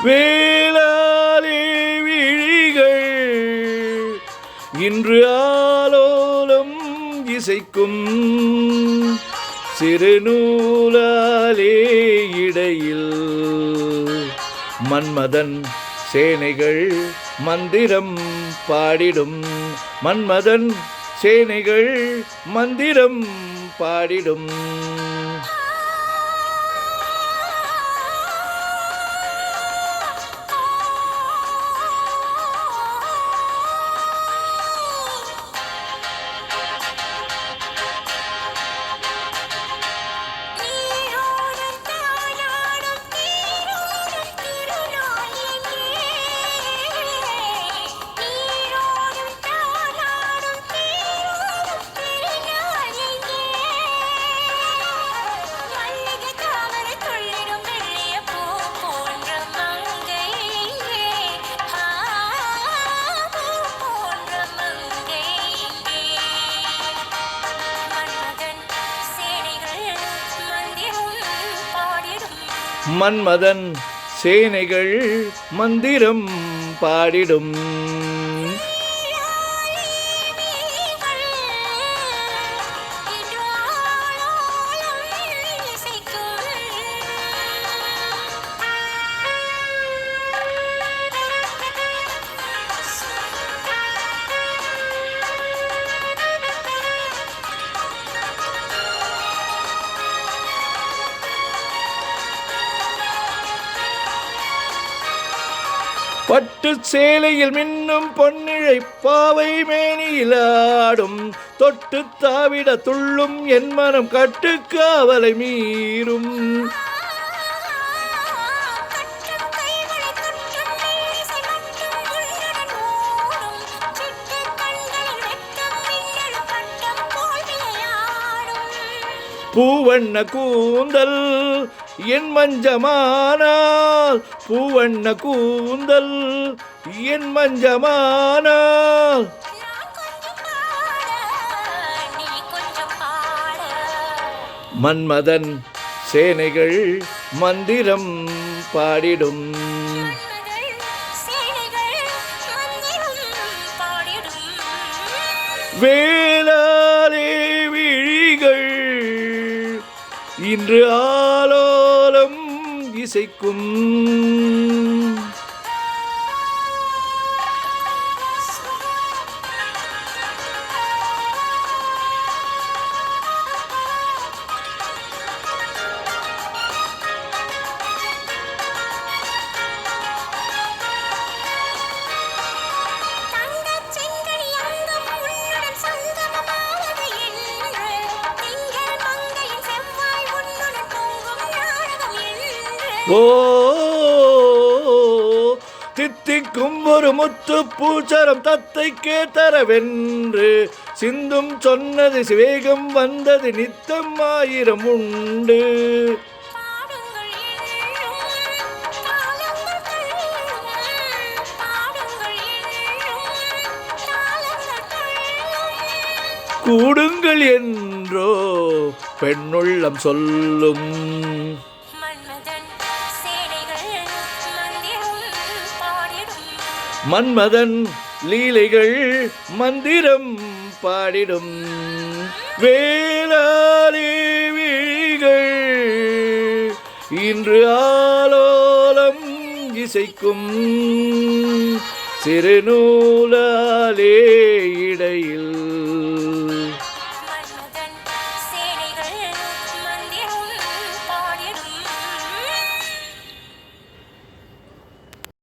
வேளாலே விழிகள் இன்று ஆலோலம் இசைக்கும் சிறுநூலாலே இடையில் மன்மதன் சேனைகள் மந்திரம் பாடிடும். மன்மதன் சேனைகள் மந்திரம் பாடிடும். மன்மதன் சேனைகள் மந்திரம் பாடிடும். பட்டு சேலையில் மின்னும் பொன்னிழை பாவை மேனியிலாடும். தொட்டு தாவிட துள்ளும் என் மனம் கட்டுக்காவலை மீறும். பூவண்ண கூந்தல் என் மஞ்சமானால், பூவண்ண கூந்தல் என் மஞ்சமானால், மன்மதன் சேனைகள் மந்திரம் பாடிடும். வேளாலே விழிகள் இன்று ஆலோலம் இசைக்கும். ஓ தித்திக்கும் ஒரு முத்து பூச்சரம் தத்தைக்கே தரவென்று சிந்தும் சொன்னது சிவேகம் வந்தது நித்தம் ஆயிரம் உண்டு. கூடுங்கள் என்றோ பெண்ணுள்ளம் சொல்லும். மன்மதன் லீலைகள் மந்திரம் பாடிடும். வேளாலே விழிகள் இன்று ஆலோலம் இசைக்கும் சிறுநூலாலே இடையில்